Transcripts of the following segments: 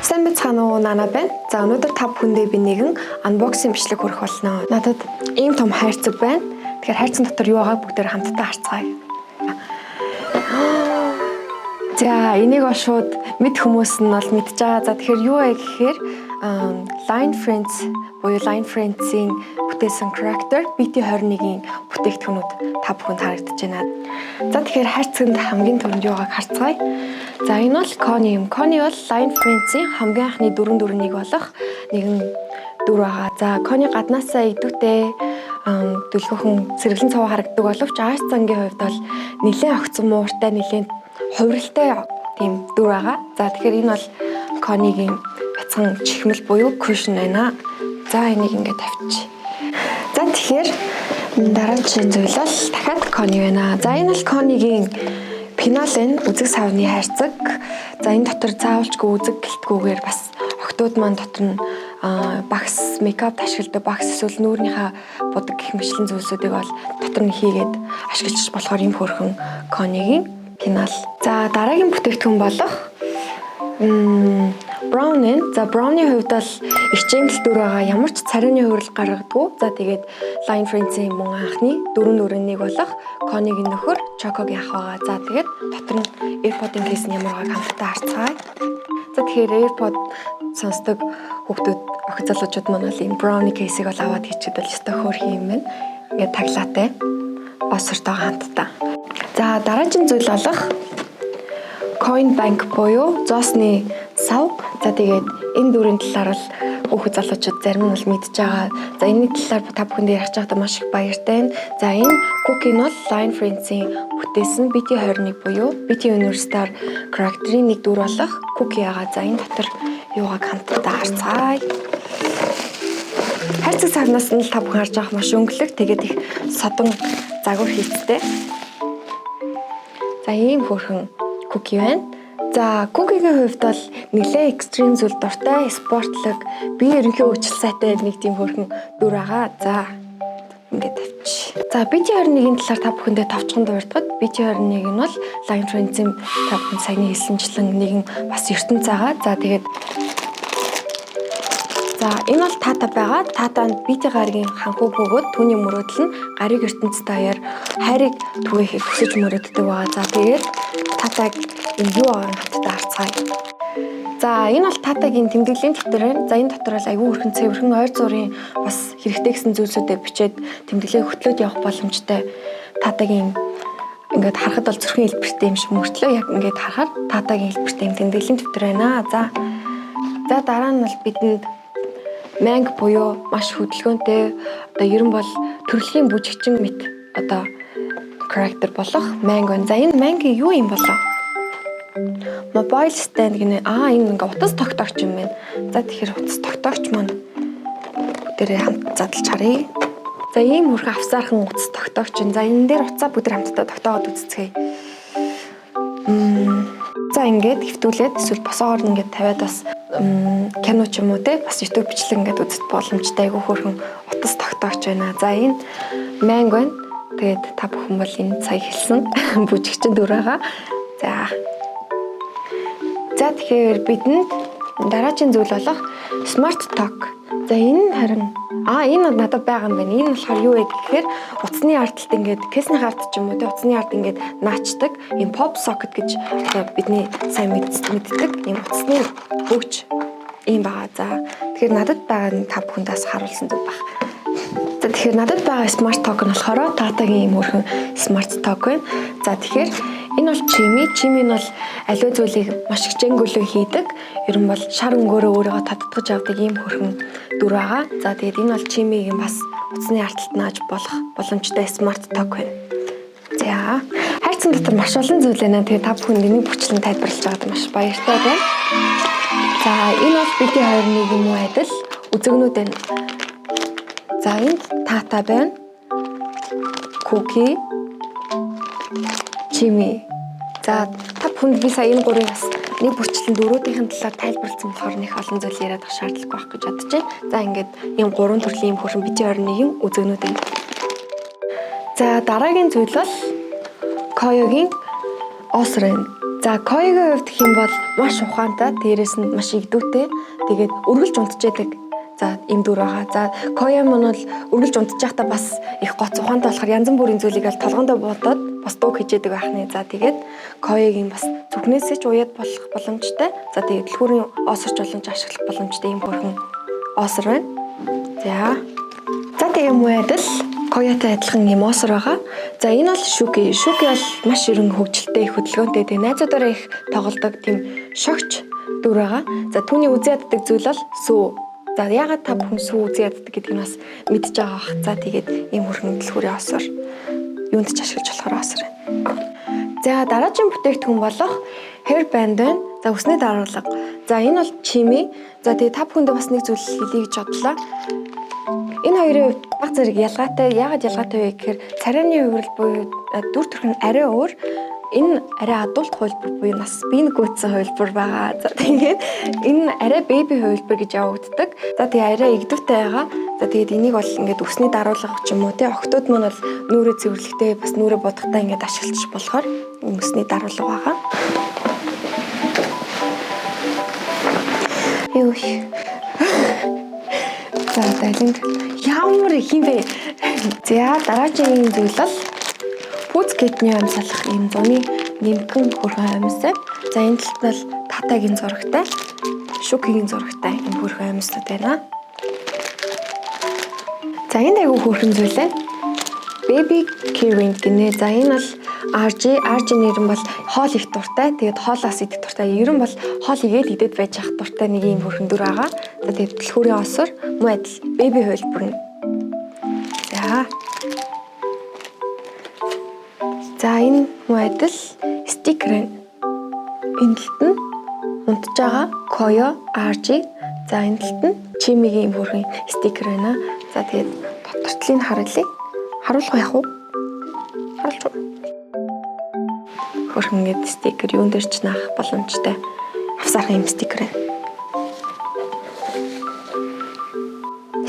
Сайн байцгаана уу, Нана байна. За өнөөдөр та бүхэндээ би нэгэн unboxing бичлэг хүргэх болно. Надад ийм том хайрцаг байна. Тэгэхээр хайрцаг дотор юу байгааг бүгдээр хамтдаа харцгаая. За энийг бол шууд мэд хүмүүс нь бол мэдж байгаа. За тэгэхээр юу вэ гэхээр Line Friends буюу Line Friends-ийн бүтээсэн character BT21-ийн бүтээгдэхүүнүүд та бүхэнд харагдаж байна. За тэгэхээр хайрцагт хамгийн түрүүнд юу байгааг харцгаая. За энэ бол Connie юм. Connie бол Line Friends-ийн хамгийн анхны дөрөв болох нэгэн дүр байгаа. За Connie гаднаасаа идэвхтэй дүлгөөхөн сэргэлэн цаваа харагддаг боловч ааш зангийн хувьд бол нэлээд огцон мууртай, нэлээд хувиралтай тийм дүр байгаа. За тэгэхээр энэ бол Connie-гийн бяцхан чихмэл буюу cushion байна. За энийг ингээд тавьчих. За тэгэхээр дараагийн зүйл бол дахиад Connie байна. За энэ бол Connie-гийн Pinaline үзэг савны хайрцаг. За энэ дотор заавалчгүй үзэг гэлтгүүгээр бас охтууд маань дотор нь багс мейкап ашигладаг багс эсвэл нүүрнийхээ будаг гэх мэтлэн зүйлсүүдийг бол дотор нь хийгээд ашиглаж болохоор юм хөрхөн Connie-гийн Pinal. За дараагийн бүтээгдэхүүн болох Brownie. За Brownie-ийн хувьд бол ичээнэл дүр байгаа. Ямар ч царайны хувирал гаргадаггүй. За тэгээд Line Friends-ийн мөн анхны дөрөв болох Connie-гийн нөхөр Choco-гийн ах байгаа. За тэгээд дотор нь AirPod-ийн кейс нь ямар байгааг хамтдаа харцгаая. За тэгэхээр AirPod сонсдог хүүхдүүд охид залуучууд маань бол ийм Brownie кейсийг бол аваад хийчихэд бол өстой хөөрхөн юм байна. Ингээд таглаатай. Осортойгоо хамтдаа. За дараагийн зүйл болох Coin Bank буюу зоосны сав. За тэгээд энэ дүрийн талаар л хүүхэд залуучууд зарим нь бол мэдж байгаа. За энэ талаар та бүхэнд ярих чагтаа маш их баяртай байна. За энэ cookie нь бол Line Friends-ийн бүтээсэн BT21 буюу BT Universal character-ийн нэг дүр болох cookie байгаа. За энэ дотор юугааг хамтдаа харцгаая. Хайрцаг савнаас нь та бүхэн харж байгаа маш өнгөлөг. Тэгээд их содон загвар хийцтэй. За ийм хөрхөн cookie байна. За cookie-гийн хувьд бол нэлээд экстрим зүйл дуртай, спортлог, бие ерөнхий хөгжил сайтай нэг тийм хөрхөн дүр байгаа. За ингээд тавьчих. За BT21-ийн талаар та бүхэндээ товчхон дурдгад BT21 нь бол Line Friends-ийн та бүхэн саяны хэлсэнчлэн нэгэн бас ертөнц байгаа. За тэгээд за энэ бол Tata байгаа. Tata-нд BT гаригийн ханхуу бөгөөд түүний мөрөөдөл нь гариг ертөнцийн даяар хайрыг түгээхийг хүсэж мөрөөддөг байгаа. За тэгээд Tata энэ юу аа хамтдаа харцгаая. За энэ бол Tata-гийн тэмдэглэлийн дэвтэр байна. За энэ дотор бол аюул хөрхэн цэвэрхэн ойр зургийн бас хэрэгтэй гэсэн зүйлсүүдээ бичээд тэмдэглээ хөтлөөд явах боломжтой. Tata-гийн ингээд харахад бол зүрхэн хэлбэртэй юм шиг мөртлөө яг ингээд харахад Tata-гийн хэлбэртэй тэмдэглэлийн дэвтэр байна. За дараа нь бол бидэнд Mang буюу маш хөдөлгөөнтэй одоо ер нь бол төрөлхийн бүжигчин мэт одоо character болох Mang байна. За энэ Mang-ийн юу юм болоо? Mobile stand гэнэ. Энэ ингээ утас тогтоогч юм байна. За тэгэхээр утас тогтоогч маань бүгдээрээ хамт задлж харъя. За ийм хөрхөн авсаархан утас тогтоогч. За энэ дээр утсаа бүгд хамтдаа тогтоогоод үзцгээе. За ингээд хэвтүүлээд эсвэл босоогоор ингээд тавиад бас кино ч юм уу те бас YouTube бичлэг ингээд үзэж боломжтой айгүй хөрхөн утас тогтоогч байна. За энэ Mang байна. Тэгээд та бүхэн бол энэ сая хэлсэн бүжигчин дүр байгаа. За тэгэхээр бидэнд дараагийн зүйл болох Smart Talk. За энэ харин энэ надад байгаа юм байна. Энэ болохоор юу вэ гэхээр утасны ардталт ингээд кейсний ард ч юм уу те утасны ард ингээд наачдаг ийм pop socket гэж бидний сайн мэддэг ийм утасны хөгж ийм байгаа. За тэгэхээр надад байгаа нь та бүхэндээс харуулсан зүг баг. За тэгэхээр надад байгаа Smart Talk нь болохоор Tata-гийн ийм хөрхөн Smart Talk байна. За тэгэхээр энэ бол Chimi нь бол аливаа зүйлийг маш хичээнгүйлэн хийдэг. Ер нь бол шар өнгөөрөө өөрийгөө татдагж авдаг ийм хөрхөн дүр байгаа. За тэгээд энэ бол Chimi-гийн бас утасны ардталт нааж болох боломжтой Smart Talk байна. За хайрцаг дотор маш олон зүйл байна. Тэгээд та бүхэнд энийг бүчлэн тайлбарлаж байгаад маш баяртай байна. За энэ бол BT21 юм уу адил үзэгнүүд байна. За энэ Tata байна. Cookie, Chimi. За та бүхэнд би сая энэ гурыг бас нэг бүрчлэн дөрүүдийн талаар тайлбарлсан болохоор нэг олон зүйл яриад авах шаардлагагүй байх гэж бодож байна. За ингээд ийм гурван төрлийн ийм хөрхөн BT21-ийн үзэгнүүд байна. За дараагийн зүйл бол Koyo-гийн Osren. За коёгийн хувьд гэх юм бол маш ухаантай, дээрээс нь маш игдүүтэй. Тэгээд өргөлж унтчихдаг. За ийм дүр байгаа. За коё мөн бол өргөлж унтчих байхдаа бас их гоц ухаантай болохоор янз бүрийн зүйлийг аль толгоондоо бодоод бас дууг хийжээдэг байхны. За тэгээд коёгийн бас зүгнээсээ ч уяад болох боломжтой. За тэгээд дэлгүүрийн оосорч боломж ашиглах боломжтой ийм хөрхөн оосор байна. За тэгээд мууяд л коётой адилхан юм оосор байгаа. За энэ бол шүки. Шүки бол маш ерөн хөгжилтэй их хөдөлгөөнтэй. Тэгээ найзуудаараа их тоглодог тийм шогч дүр байгаа. За түүний үзий яддаг зүйл бол сүү. За ягаад та бүхэн сүү үзий яддаг гэдгийг нь бас мэдж байгаа бах. За тэгээд ийм хөрхөн дэлгүүрийн оосор юунд ч ашиглаж болохоор оосор байна. За дараагийн бүтээгдэхүүн болох hair band байна. За үсний даруулга. За энэ бол чими. За тэгээд та бүхэндээ бас нэг зүйл хэлье гэж бодлоо. Энэ хоёрын баг зэрэг ялгаатай. Яагаад ялгаатай вэ гэхээр царайны хувирал буюу дүр төрх нь арай өөр. Энэ арай адуулт хувилбар буюу нас биений гүйцсэн хувилбар байгаа. За тэгээд энэ арай беби хувилбар гэж явагддаг. За тэгээд арай игдүүтэй байгаа. За тэгээд энийг бол ингээд үсний даруулга ч юм уу тий охтууд мань бол нүрээ цэвэрлэхдээ бас нүрээ бодохтаа ингээд ашиглаж болохоор үсний даруулга байгаа. Юу за далинг ямар их юм бэ? За дараагийн зүйл бол пүүцкетний амьсгалах юм зуны нэмгэн хөрхөн амьсаа. За энэ талд бол татагийн зурагтай, шүкигийн зурагтай юм хөрхөн амьсууд байна. За энэ айгүй хөрхөн зүйл ээ. Baby keyring гинэ. За энэ бол RG нэр нь бол хоол их дуртай. Тэгээд хоолоос идэх дуртай. Ер нь бол хоол игээд идээд байж ах дуртай нэг юм хөрхөн дүр байгаа. За тэгээд дэлгүүрийн осор муу адил baby хувилбар нь. За энэ муу адил стикер байна. Энэ талд нь унтж байгаа коё RG. За энэ талд нь чимигийн юм хөрхөн стикер байна. За тэгээд дотортлыг харуулъя. Харуулах яах вэ? Харуулж уу. Хөрхөн гэд стикер юун дээр ч наах боломжтой. Авсаархан юм стикер байна.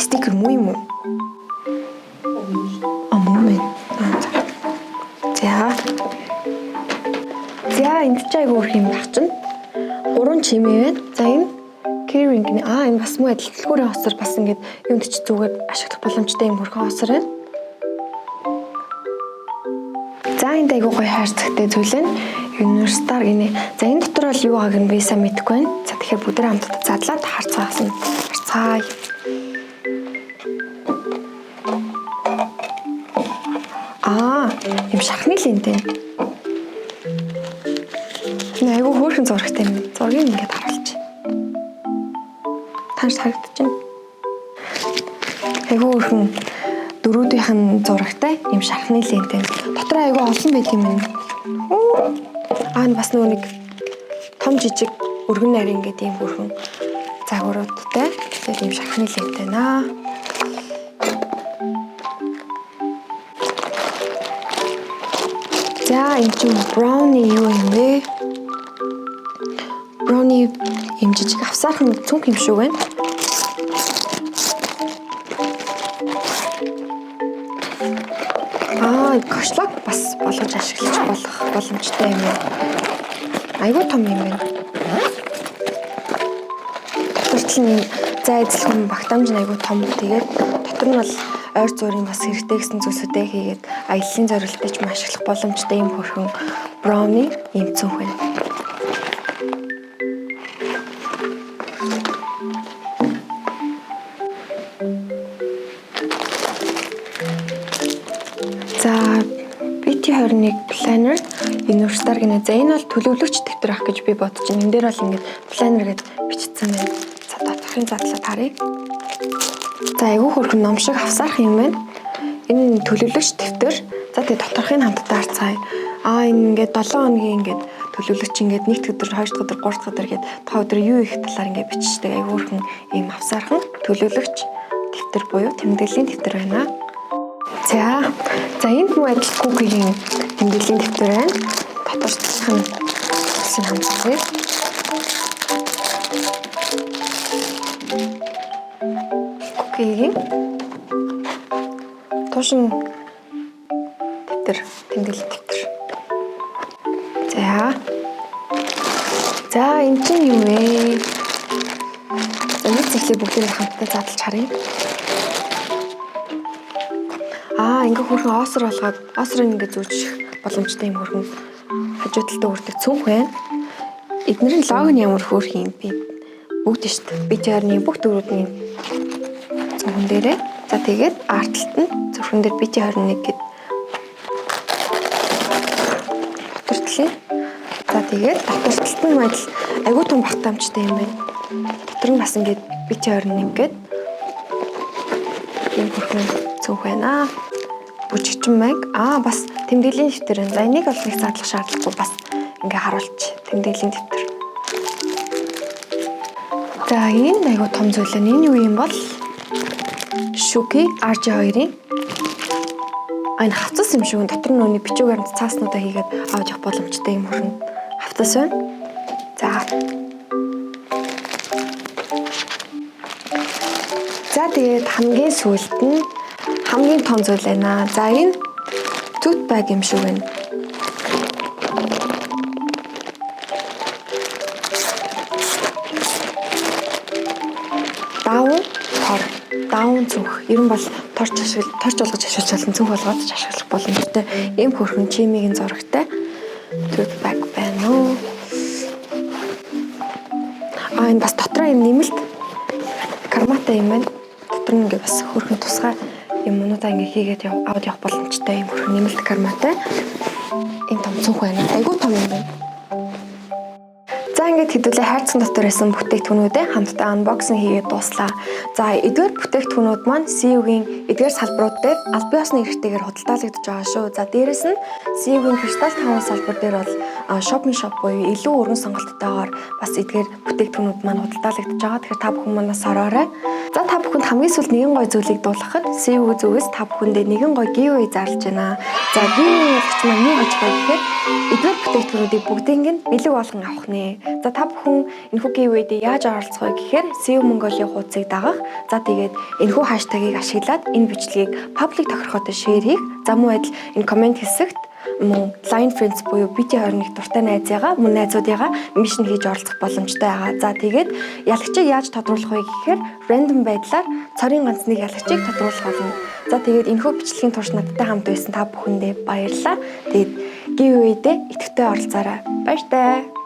Стикер муу юм уу? Муу мэн. За энд ч айгүй хөрх юм байх чинь. 3 чимээ байна. За энэ keyring энэ бас муу адил дэлгүүрийн осор бас ингээд юунд ч зүгээд ашиглах боломжтой юм хөрхөн осор байна. За энэ айгүй гоё хайрцагтай зүйл байна. Universal гинэ. За энэ дотор бол юу байгааг нь би сайн мэдэхгүй байна. За тэгэхээр бүгд хамтдаа задлаад харцгаасан. Харцгаая. Юм шахны линтэй. Энэ айгүй хөөрхөн зурагтай юм. Зургийг ингээд харуулчих. Тааш харагдаж байна. Айгүй хөөрхөн дөрүүдийнх нь зурагтай юм шахны линтэй. Дотор айгүй олон байт юм байна. Энэ бас нэг том жижиг өргөн нарийн гэдэг юм хөөрхөн загваруудтай. Тэгээд юм шахны линтэй наа. За энэ чинь брауни юу юм бэ? Брауни юм жижиг авсаархан цүнх юм шиг байна. Кошлог бас болгож ашиглаж болох боломжтой юм байна. Айгүй том юм байна. Дотор нь зайзлах багтаамж нь айгүй том. Тэгээд дотор нь бол ойр зуурын бас хэрэгтэй гэсэн зүйлсүүдээ хийгээд аяллаа зорилттой ч ашиглах боломжтой юм хөрхөн брауни юм цүнх байна. За BT21 planner Universal гэнэ. За энэ бол төлөвлөгч дэвтэр ах гэж би бодож байна. Энэ дээр бол ингээд planner гэж бичсэн байна. За доторхын задлаад харъя. За айгүй хөрхөн ном шиг авсаарах юм байна. Энэ төлөвлөгч дэвтэр. За тэгээ доторхыг хамтдаа харцгаая. Энэ ингээд 7 хоногийн ингээд төлөвлөгч ингээд 1 өдөр, 2 өдөр, 3 өдөр гээд та өдөр юу их талаар ингээд биччихдэг. Айгүй хөрхөн ийм авсаархан төлөвлөгч дэвтэр буюу тэмдэглэлийн дэвтэр байна. За энд муу адил кукигийн тэмдэглэлийн дэвтэр байна. Доторчлох нь гэсэн хамтдаа. Кукигийн туушин дэвтэр, тэмдэглэл дэвтэр. За За энэ чинь юу вэ? За нэг зүйлийг бүгдийг хамтдаа задлж харъя. Ингээ хөрхөн осор болгоод осрыг ингээ зүүжих боломжтой юм хөрхөн хажуу талдаа үрдэг цүнх байна. Эдгээр нь лого нь ямар хөөрх юм би бүгд шүү дээ. BT20-ны бүх төврүүдний цүнхэн дээрээ. За тэгээд арт талд нь зөвхөн дээр BT21 гэдэг дотор талын. За тэгээд дотор талд нь мэдл айгуу том багтаамжтай юм байна. Дотор нь бас ингээд BT21 гэдэг юм хөрхөн цүнх байна. Бүжигчин майг бас тэмдэглэлийн дэвтэр энэ. За энийг бол нэг задлах шаардлагагүй бас ингээ харуулж тэмдэглэлийн дэвтэр. За энэ айгуу том зүйл нь энэ юу юм бол Shuki RJ2-ийн энэ хавцас юм шиг дотор нь нүуний бичүүгээр цааснуудаа хийгээд авч явах боломжтой юм хөрн хавцас байна. За тэгээд хамгийн сүүлд нь хамгийн том зүйл байна. За энэ tote bag юм шиг байна. Даун цүнх. Ер нь бол торч болгож ашиглаж болно, цүнх болгоод ашиглах боломжтой. Ийм хөрхөн чимигийн зурагтай tote bag байна уу? Энэ бас дотроо юм нэмэлт карматай юм байна. Дотор нь ингээ бас хөрхөн тусгай юмнуудаа ингээ хийгээд аваад явах боломжтой юм хөрхөн нэмэлт карматай. Энэ том цүнх байна. Айгуу том юм байна. За ингээд хэдүүлээ хайрцаг дотор байсан бүтээгдэхүүнүүдээ хамтдаа unboxing хийгээд дууслаа. За эдгээр бүтээгдэхүүнүүд маань CU-гийн эдгээр салбарууд дээр аль биесны эрхтэйгээр худалдаалагдж байгаа шүү. За дээрэс нь CU-гийн Crystal Town салбар дээр бол shopping shop буюу илүү өргөн сонголттойгоор бас эдгээр бүтээгдэхүүнүүд маань худалдаалагдж байгаа. Тэгэхээр та бүхэн манаас ороорой. За та бүхэнд хамгийн сүүлд нэгэн гоё зүйлийг дуулгахад CU зүгээс та бүхэндээ нэгэн гоё giveaway зарлж байна. За giveaway гэж маань юу гэж гоё гэхээр эдгээр бүтээгдэхүүнүүдийг бүгдийг нь бэлэг болгон авах нэ. За та бүхэн энэхүү giveaway-д яаж оролцох вэ гэхээр CU Mongolia хуудсыг дагах. За тэгээд энэхүү хаштагийг ашиглаад энэ бичлэгийг public тохироход share хийх. За мөн адил энэ комент хэсэгт мөн Line Friends буюу BT21 дуртай найзыгаа мөн найзуудыгаа мишн хийж оролцох боломжтой байгаа. За тэгээд ялагчийг яаж тодруулах вэ гэхээр random байдлаар цорын ганц нэг ялагчийг тодруулах болно. За тэгээд энэхүү бичлэгийн турш надтай хамт байсан та бүхэндээ баярлалаа. Тэгээд giveaway-д идэвхтэй оролцоорой. Баяртай.